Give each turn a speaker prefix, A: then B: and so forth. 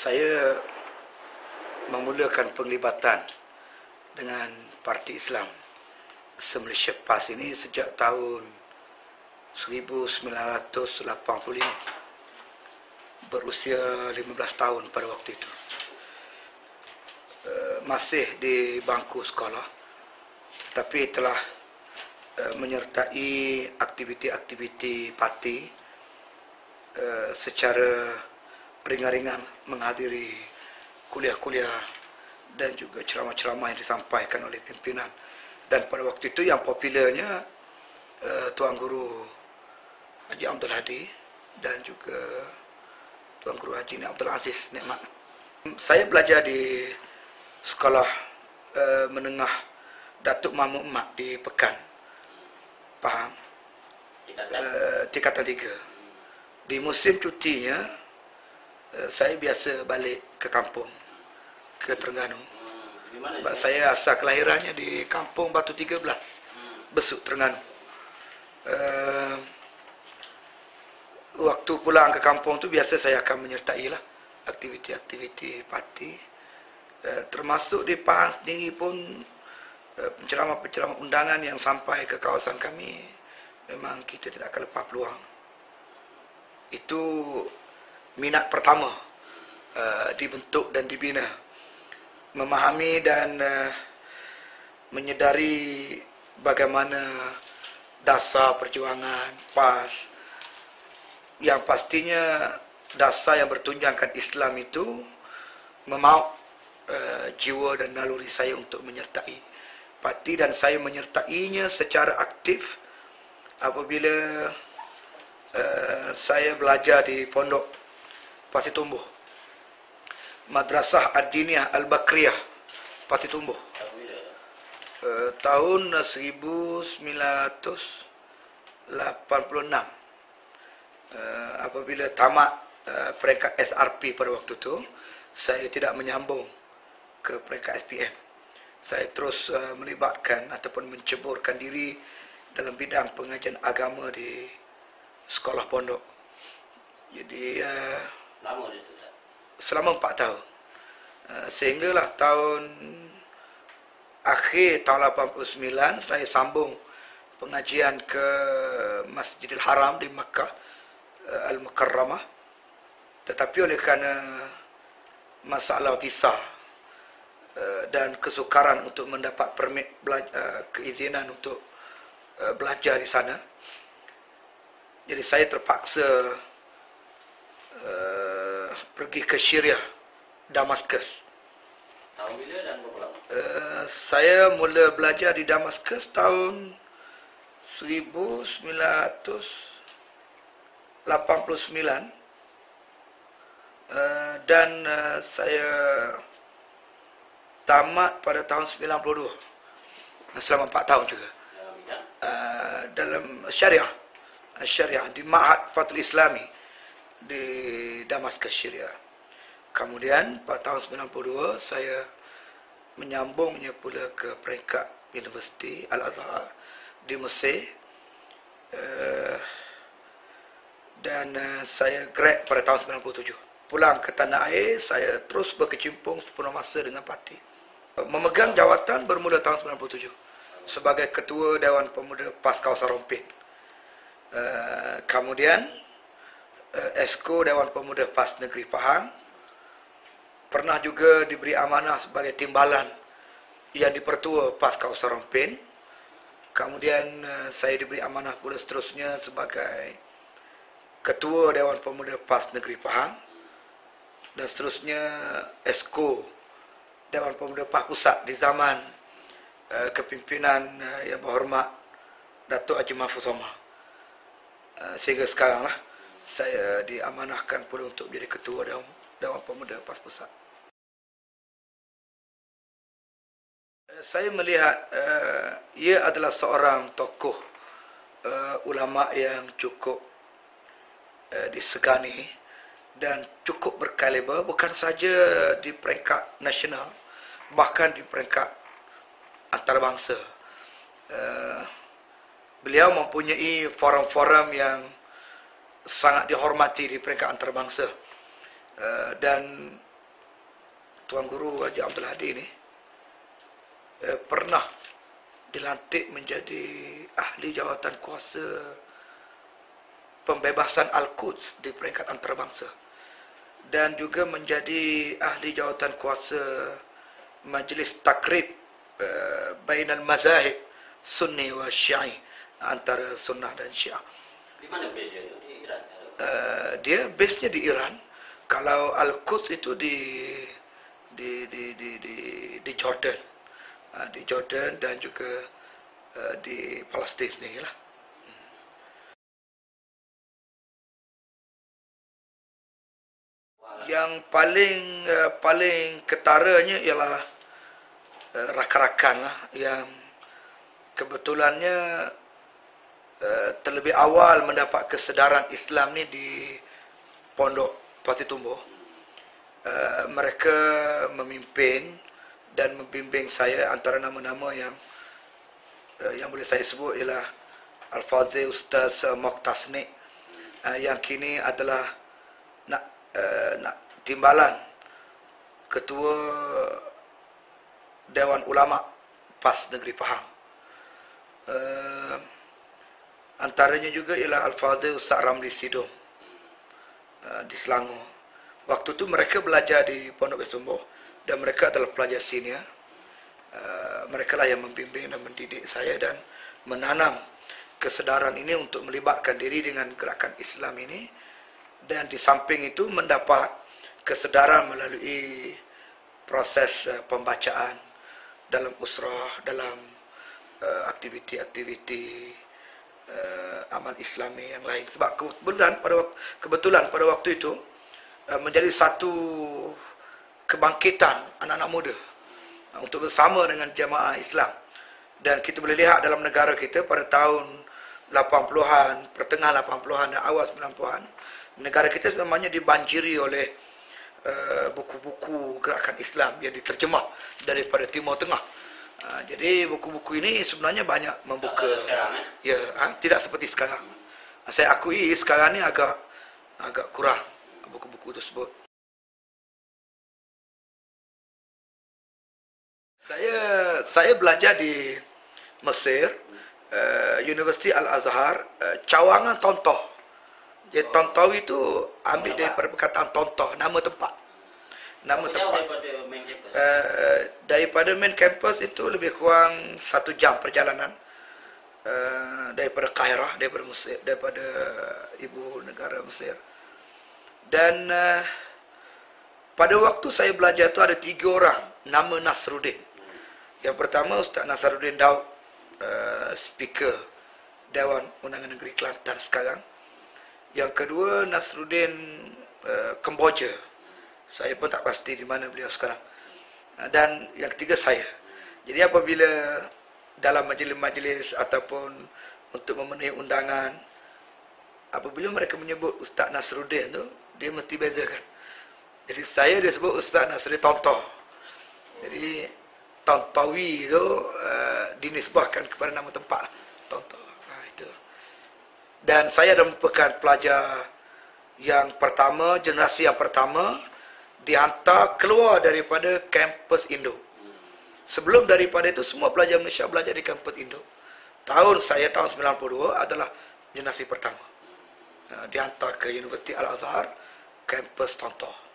A: Saya memulakan penglibatan dengan Parti Islam se-Malaysia PAS ini sejak tahun 1985. Berusia 15 tahun pada waktu itu. Masih di bangku sekolah, tapi telah menyertai aktiviti-aktiviti parti secara ringan-ringan, menghadiri kuliah-kuliah dan juga ceramah-ceramah yang disampaikan oleh pimpinan. Dan pada waktu itu yang popularnya Tuan Guru Haji Abdul Hadi dan juga Tuan Guru Haji Abdul Aziz Nikmat. Saya belajar di sekolah menengah Datuk Mahmud Mat di Pekan, Pahang, tingkatan 3. Di musim cutinya, saya biasa balik ke kampung, ke Terengganu. Sebab saya asal kelahirannya di kampung Batu 13, Besuk, Terengganu. Waktu pulang ke kampung tu biasa saya akan menyertai lah aktiviti-aktiviti parti. Termasuk di Pahang sendiri pun penceramah-penceramah undangan yang sampai ke kawasan kami, memang kita tidak akan lepas peluang. Itu minat pertama dibentuk dan dibina. Memahami dan menyedari bagaimana dasar perjuangan PAS. Yang pastinya dasar yang bertunjangkan Islam itu memaut jiwa dan naluri saya untuk menyertai parti, dan saya menyertainya secara aktif apabila saya belajar di pondok Pati Tumbuh, Madrasah Ad-Diniyah Al-Bakriyah Pati Tumbuh, tahun 1986. Apabila tamat peringkat SRP pada waktu itu, saya tidak menyambung ke peringkat SPM. Saya terus melibatkan ataupun menceburkan diri dalam bidang pengajian agama di sekolah pondok. Jadi
B: lama itu,
A: selama 4 tahun. Sehinggalah akhir tahun 89 saya sambung pengajian ke Masjidil Haram di Makkah Al-Mukarramah. Tetapi oleh kerana masalah visa dan kesukaran untuk mendapat permit keizinan untuk belajar di sana, jadi saya terpaksa pergi ke Syria, Damaskus.
B: Tahun bila dan berapa lama?
A: Saya mula belajar di Damaskus tahun 1989 dan saya tamat pada tahun 92, selama 4 tahun juga. Dalam Syariah di Ma'had Fathul Islami di Damaskus, Syria. Kemudian pada tahun 92 saya menyambungnya pula ke peringkat Universiti Al-Azhar di Mesir, dan saya grad pada tahun 97. Pulang ke tanah air, saya terus berkecimpung sepenuh masa dengan parti. Memegang jawatan bermula tahun 97 sebagai Ketua Dewan Pemuda PAS Kawasan Rompin. Kemudian Esko Dewan Pemuda PAS Negeri Pahang. Pernah juga diberi amanah sebagai timbalan yang dipertua PAS Kawasan Rompin. Kemudian saya diberi amanah pula seterusnya sebagai Ketua Dewan Pemuda PAS Negeri Pahang, dan seterusnya Esko Dewan Pemuda PAS Pusat di zaman kepimpinan yang berhormat Datuk Haji Mahfuz Omar. Sehingga sekarang saya diamanahkan pula untuk menjadi Ketua Dewan Pemuda PAS Pusat. Saya melihat ia adalah seorang tokoh ulama yang cukup disegani dan cukup berkaliber, bukan saja di peringkat nasional, bahkan di peringkat antarabangsa. Beliau mempunyai forum-forum yang sangat dihormati di peringkat antarabangsa, dan Tuan Guru Haji Abdul Hadi ini pernah dilantik menjadi ahli jawatan kuasa pembebasan Al-Quds di peringkat antarabangsa, dan juga menjadi ahli jawatan kuasa Majlis Takrib Bainal Mazahib Sunni wa Syi'i, antara Sunnah dan Syiah.
B: Di mana base dia? Di Iran?
A: Dia base-nya di Iran. Kalau Al-Quds itu di Jordan. Di Jordan dan juga di Palestin sendiri lah. Yang paling ketaranya ialah rakan-rakan lah, yang kebetulannya terlebih awal mendapat kesedaran Islam ni di Pondok Pasir Tumbuh. Mereka memimpin dan membimbing saya. Antara nama-nama yang boleh saya sebut ialah Al-Fadhil Ustaz Mokhtasni, yang kini adalah timbalan Ketua Dewan Ulama PAS Negeri Pahang. Antaranya juga ialah Al-Fadhil Ustaz Ramli Sidom di Selangor. Waktu tu mereka belajar di Pondok Pasir Tumbuh dan mereka adalah pelajar senior. Mereka lah yang membimbing dan mendidik saya dan menanam kesedaran ini untuk melibatkan diri dengan gerakan Islam ini, dan di samping itu mendapat kesedaran melalui proses pembacaan dalam usrah, dalam aktiviti-aktiviti amal Islami yang lain. Sebab kebetulan pada waktu itu menjadi satu kebangkitan anak-anak muda untuk bersama dengan jamaah Islam. Dan kita boleh lihat dalam negara kita pada tahun 80-an, pertengahan 80-an dan awal 90-an, negara kita sebenarnya dibanjiri oleh buku-buku gerakan Islam yang diterjemah daripada Timur Tengah. Jadi buku-buku ini sebenarnya banyak membuka. Tidak seperti sekarang. Saya akui sekarang ni agak kurang buku-buku tersebut. Saya belajar di Mesir, Universiti Al-Azhar, cawangan Tontoh. Jadi Tontowi itu ambil daripada perkataan Tontoh, nama tempat. Nama tempat. Daripada main campus itu lebih kurang 1 jam perjalanan daripada Kairah, daripada Mesir, daripada ibu negara Mesir. Dan pada waktu saya belajar itu ada 3 orang nama Nasruddin. Yang pertama Ustaz Nasruddin Daud, speaker Dewan Undangan Negeri Kelantan sekarang. Yang kedua Nasruddin Kemboja. Saya pun tak pasti di mana beliau sekarang. Dan yang ketiga saya. Jadi apabila dalam majlis-majlis ataupun untuk memenuhi undangan, apabila mereka menyebut Ustaz Nasruddin tu, dia mesti bezakan. Jadi saya disebut Ustaz Nasruddin Tontoh. Jadi Tontowi itu dinisbahkan kepada nama tempat Tontoh. Itu. Dan saya adalah merupakan pelajar yang pertama, generasi yang pertama dihantar keluar daripada kampus Indo. Sebelum daripada itu semua pelajar Malaysia belajar di kampus Indo. Tahun 92 adalah generasi pertama. Dihantar ke Universiti Al-Azhar, kampus Tontoh.